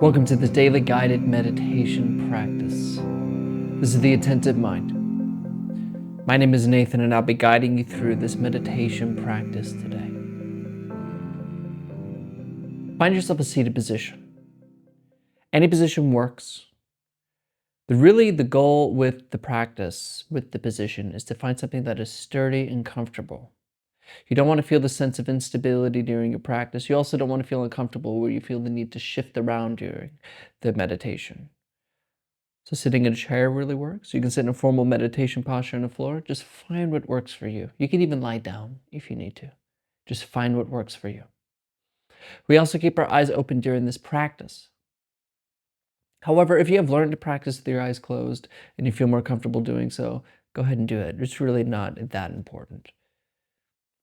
Welcome to the daily guided meditation practice. This is the Attentive Mind. My name is Nathan, and I'll be guiding you through this meditation practice today. Find yourself a seated position. Any position works. The goal with the practice, with the position, is to find something that is sturdy and comfortable. You don't want to feel the sense of instability during your practice. You also don't want to feel uncomfortable where you feel the need to shift around during the meditation. So sitting in a chair really works. You can sit in a formal meditation posture on the floor. Just find what works for you. You can even lie down if you need to. Just find what works for you. We also keep our eyes open during this practice. However, if you have learned to practice with your eyes closed and you feel more comfortable doing so, go ahead and do it. It's really not that important.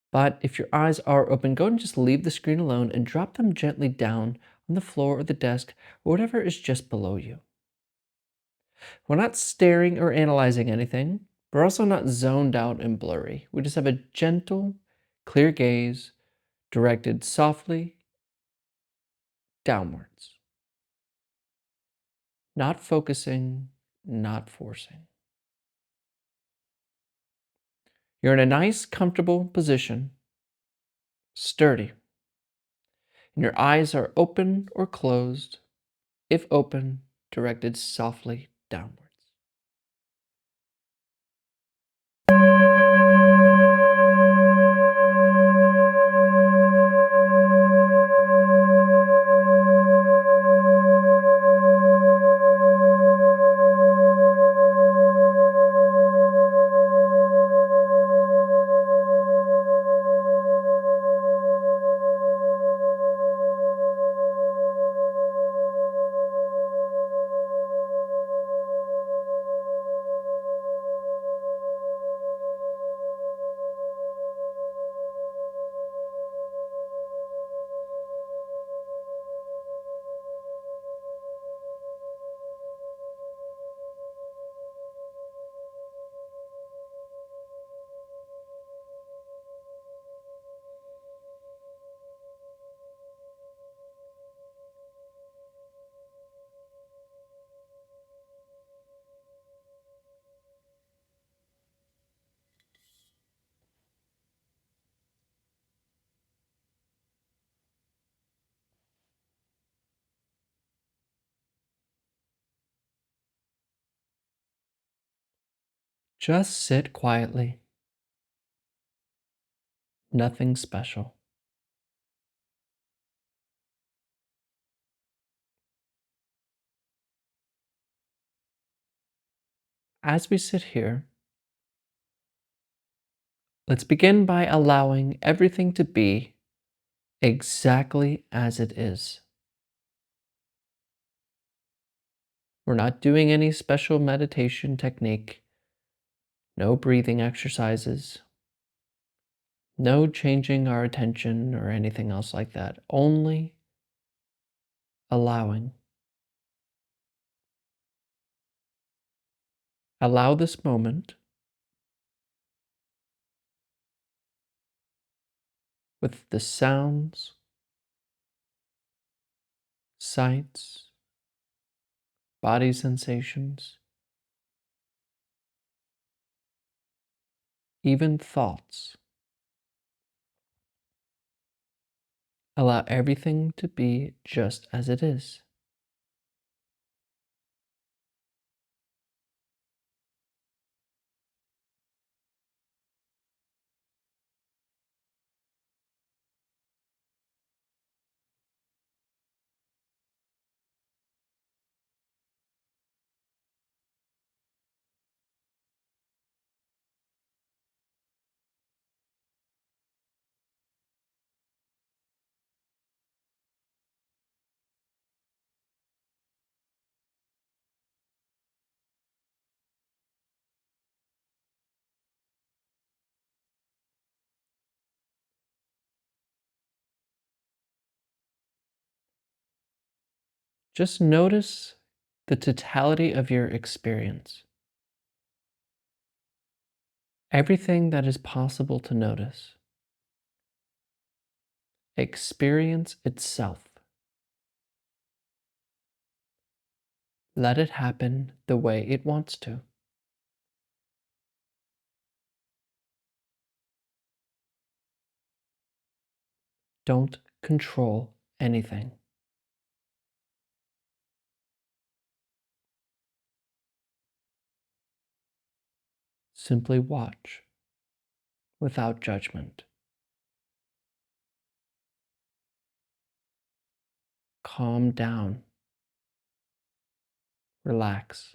But if your eyes are open, go and just leave the screen alone and drop them gently down on the floor or the desk or whatever is just below you. We're not staring or analyzing anything. We're also not zoned out and blurry. We just have a gentle, clear gaze directed softly downwards. Not focusing, not forcing. You're in a nice, comfortable position, sturdy, and your eyes are open or closed. If open, directed softly downwards. Just sit quietly. Nothing special. As we sit here, let's begin by allowing everything to be exactly as it is. We're not doing any special meditation technique, no breathing exercises, no changing our attention or anything else like that. Only allowing. Allow this moment with the sounds, sights, body sensations, even thoughts. Allow everything to be just as it is. Just notice the totality of your experience. Everything that is possible to notice. Experience itself. Let it happen the way it wants to. Don't control anything. Simply watch without judgment. Calm down. Relax.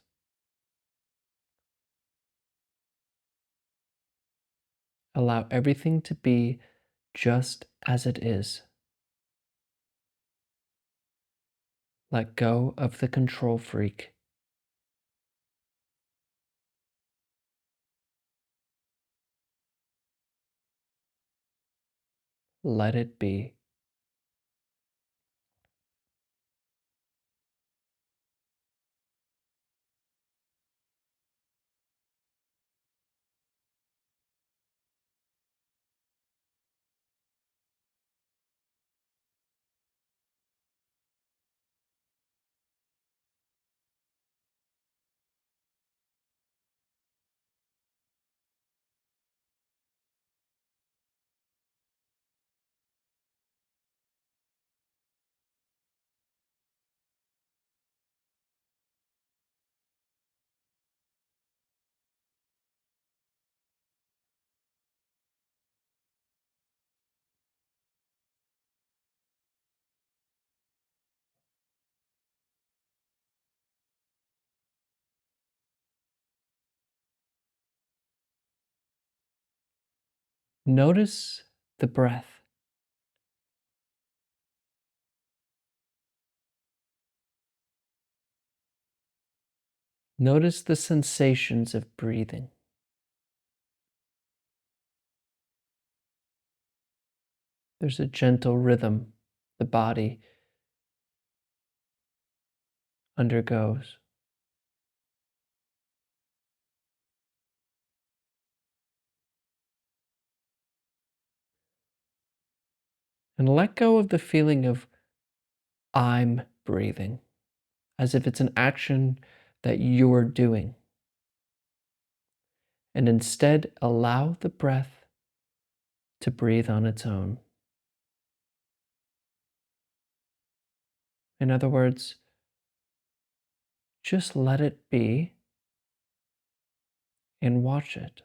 Allow everything to be just as it is. Let go of the control freak. Let it be. Notice the breath. Notice the sensations of breathing. There's a gentle rhythm the body undergoes. And let go of the feeling of I'm breathing, as if it's an action that you're doing. And instead, allow the breath to breathe on its own. In other words, just let it be and watch it.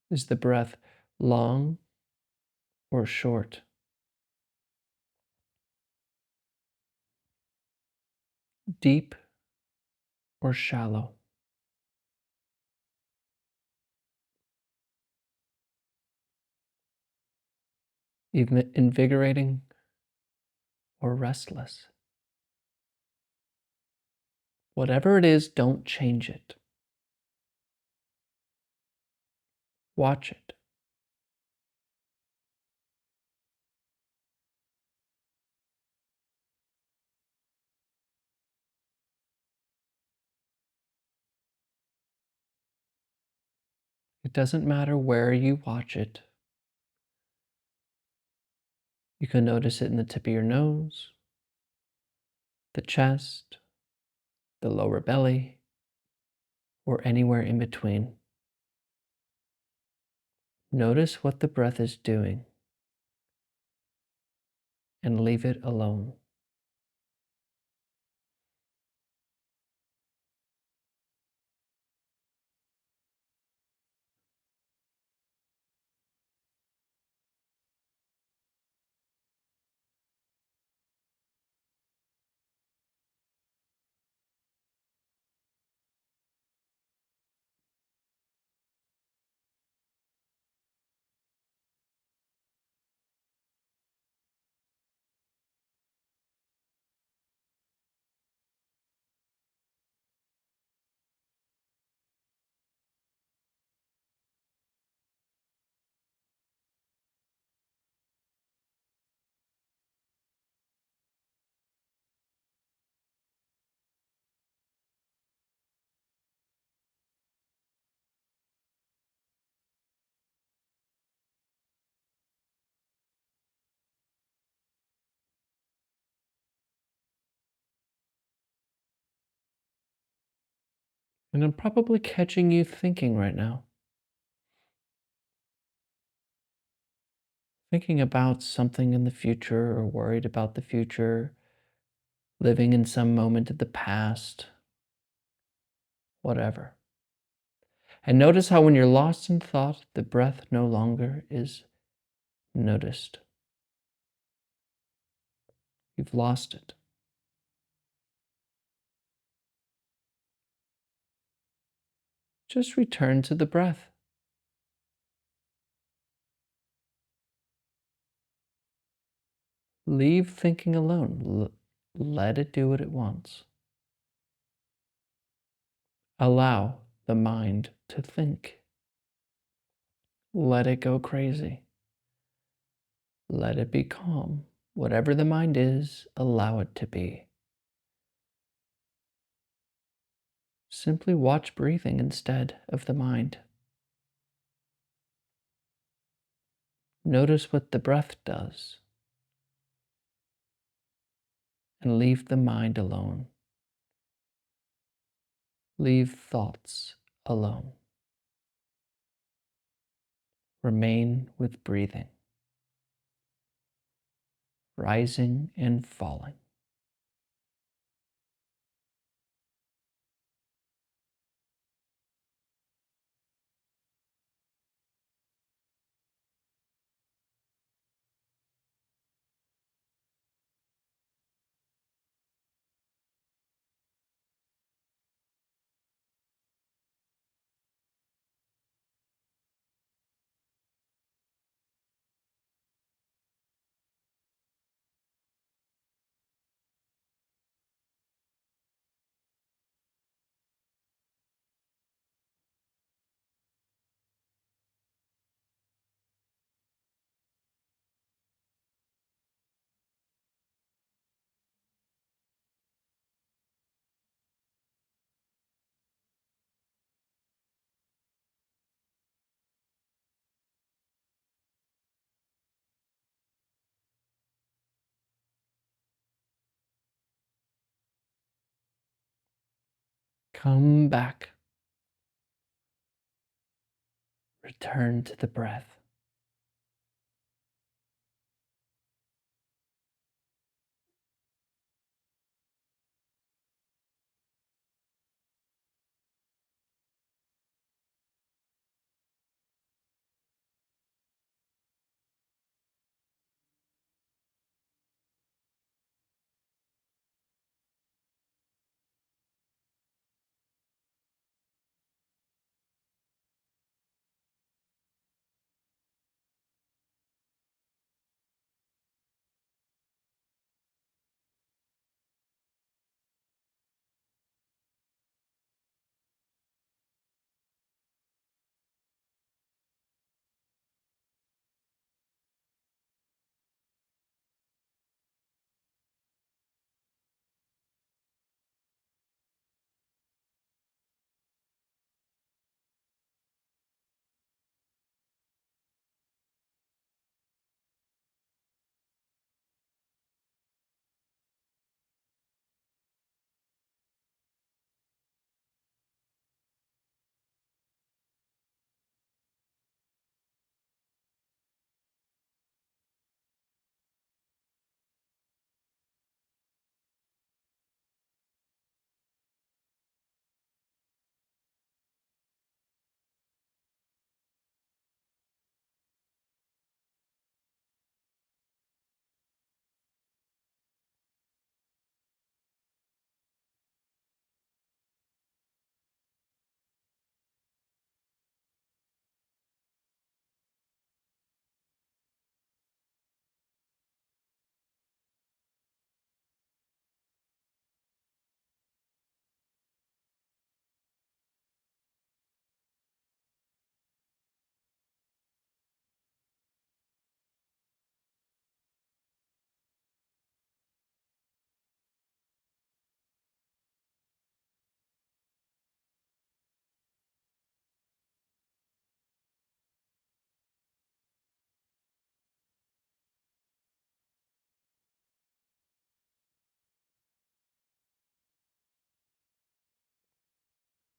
Is the breath long or short? Deep or shallow? Even invigorating or restless? Whatever it is, don't change it. Watch it. It doesn't matter where you watch it. You can notice it in the tip of your nose, the chest, the lower belly, or anywhere in between. Notice what the breath is doing and leave it alone. And I'm probably catching you thinking right now. Thinking about something in the future or worried about the future, living in some moment of the past, whatever. And notice how when you're lost in thought, the breath no longer is noticed. You've lost it. Just return to the breath. Leave thinking alone. Let it do what it wants. Allow the mind to think. Let it go crazy. Let it be calm. Whatever the mind is, allow it to be. Simply watch breathing instead of the mind. Notice what the breath does and leave the mind alone. Leave thoughts alone. Remain with breathing, rising and falling. Come back. Return to the breath.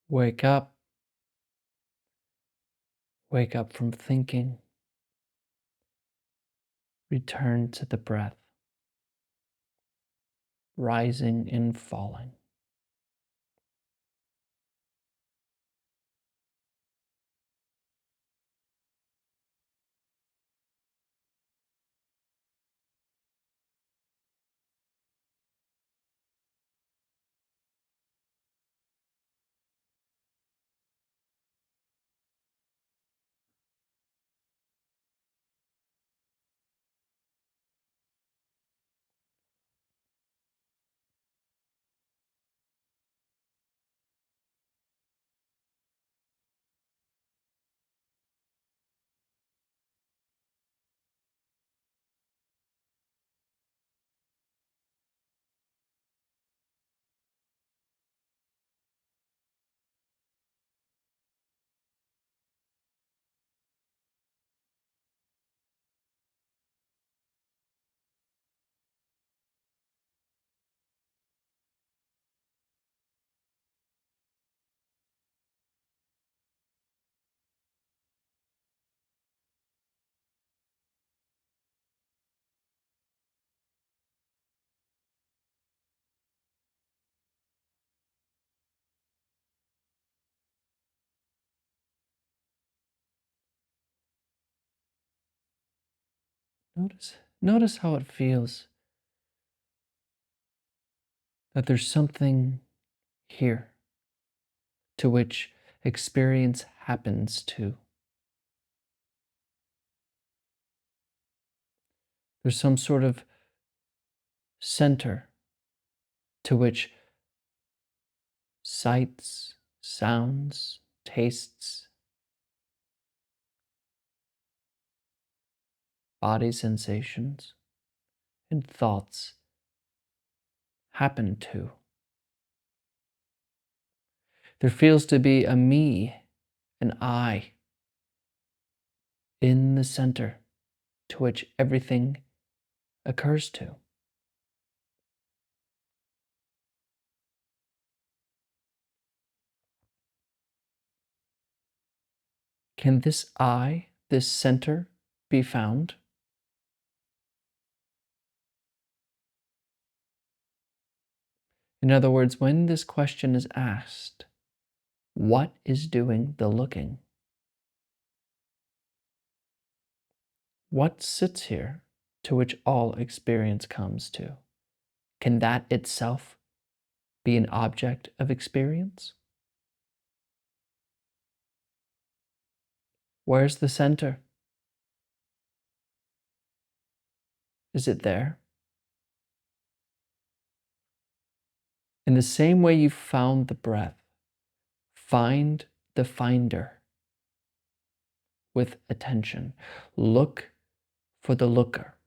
Wake up. Wake up from thinking. Return to the breath, rising and falling. Notice how it feels that there's something here to which experience happens to. There's some sort of center to which sights, sounds, tastes, body sensations, and thoughts happen to. There feels to be a me, an I, in the center to which everything occurs to. Can this I, this center, be found? In other words, when this question is asked, what is doing the looking? What sits here to which all experience comes to? Can that itself be an object of experience? Where's the center? Is it there? In the same way you found the breath, find the finder with attention. Look for the looker.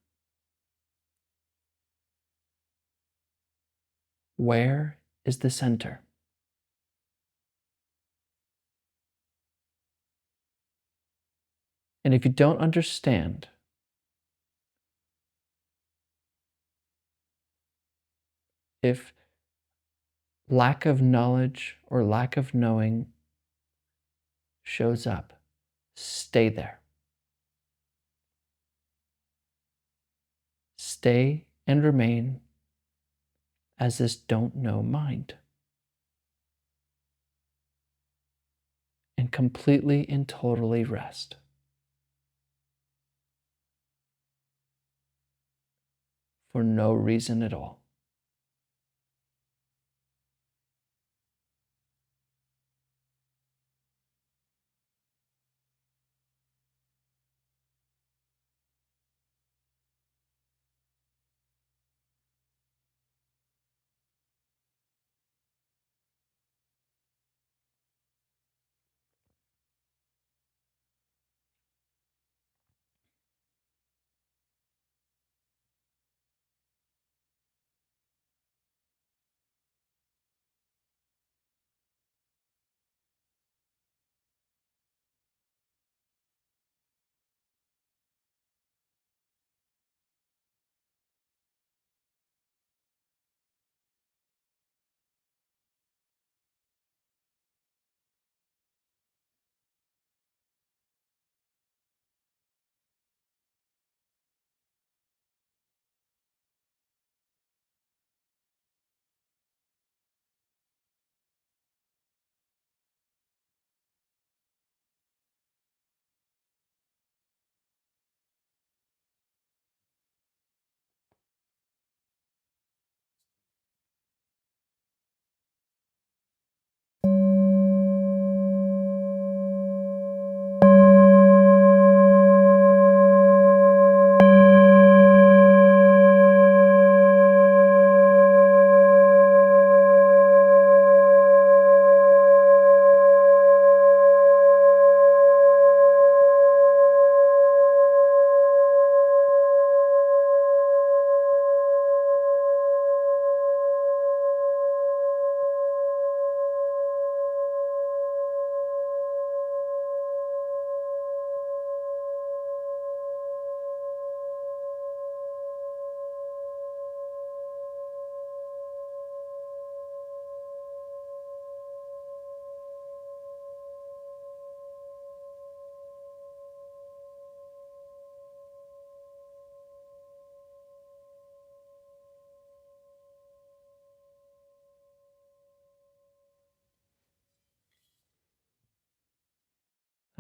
Where is the center? And if you don't understand, if lack of knowledge or lack of knowing shows up, stay there. Stay and remain as this don't know mind. And completely and totally rest. For no reason at all.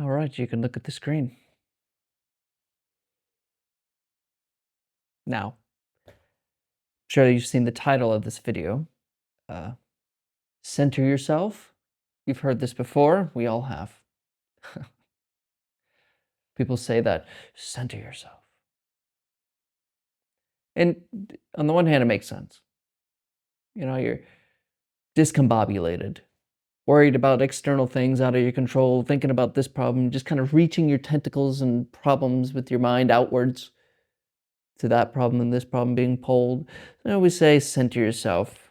All right, you can look at the screen. Now, I'm sure you've seen the title of this video. Uh, Center yourself. You've heard this before. We all have. People say that, center yourself. And on the one hand, it makes sense. You're discombobulated, worried about external things out of your control, thinking about this problem, just kind of reaching your tentacles and problems with your mind outwards to that problem and this problem being pulled. I always say center yourself.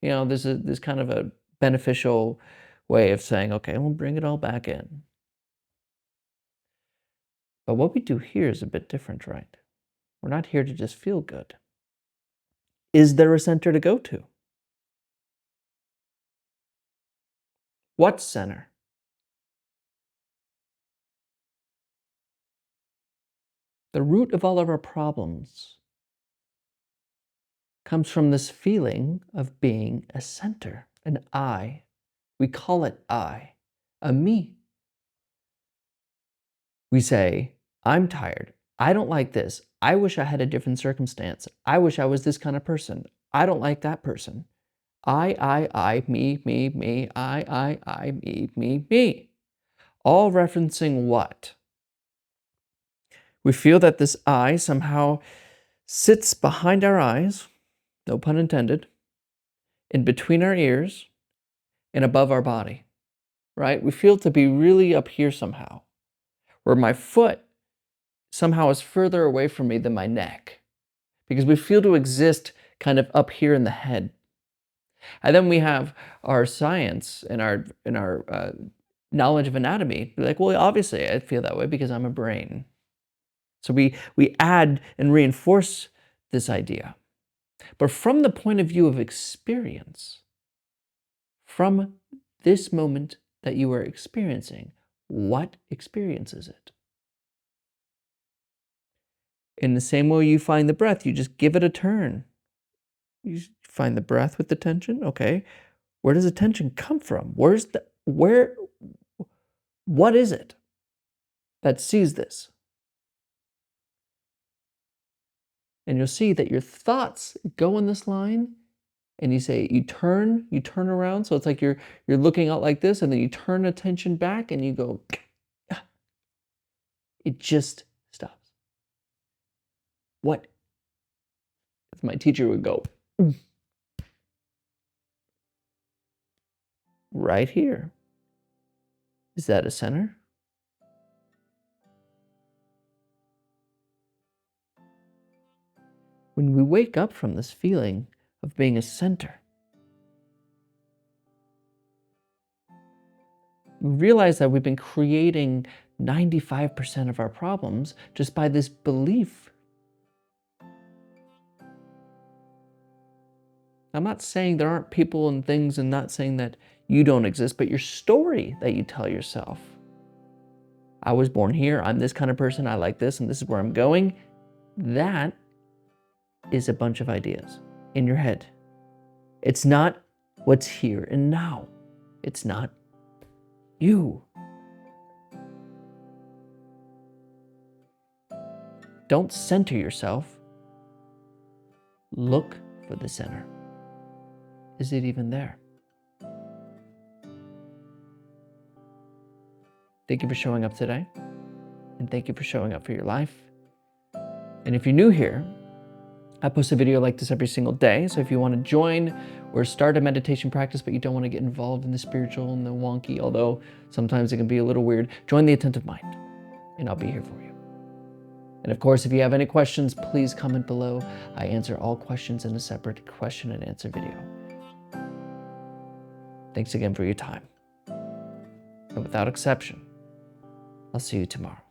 There's kind of a beneficial way of saying, okay, we'll bring it all back in. But what we do here is a bit different, right? We're not here to just feel good. Is there a center to go to? What center? The root of all of our problems comes from this feeling of being a center, an I. We call it I, a me. We say, I'm tired. I don't like this. I wish I had a different circumstance. I wish I was this kind of person. I don't like that person. I, me, I, me. All referencing what? We feel that this I somehow sits behind our eyes, no pun intended, in between our ears and above our body, right? We feel to be really up here somehow, where my foot somehow is further away from me than my neck, because we feel to exist kind of up here in the head. And then we have our science and our knowledge of anatomy. We're like, well, obviously I feel that way because I'm a brain. So we add and reinforce this idea. But from the point of view of experience, from this moment that you are experiencing, what experience is it? In the same way you find the breath, you just give it a turn. You find the breath with the tension. Okay. Where does the tension come from? What is it that sees this? And you'll see that your thoughts go in this line, and you turn around. So it's like you're looking out like this, and then you turn attention back and you go, it just stops. What? As my teacher would go, right here. Is that a center? When we wake up from this feeling of being a center, we realize that we've been creating 95% of our problems just by this belief. I'm not saying there aren't people and things, and not saying that you don't exist, but your story that you tell yourself. I was born here, I'm this kind of person, I like this, and this is where I'm going. That is a bunch of ideas in your head. It's not what's here and now. It's not you. Don't center yourself. Look for the center. Is it even there? Thank you for showing up today. And thank you for showing up for your life. And if you're new here, I post a video like this every single day. So if you want to join or start a meditation practice, but you don't want to get involved in the spiritual and the wonky, although sometimes it can be a little weird, join the Attentive Mind, and I'll be here for you. And of course, if you have any questions, please comment below. I answer all questions in a separate question and answer video. Thanks again for your time. And without exception, I'll see you tomorrow.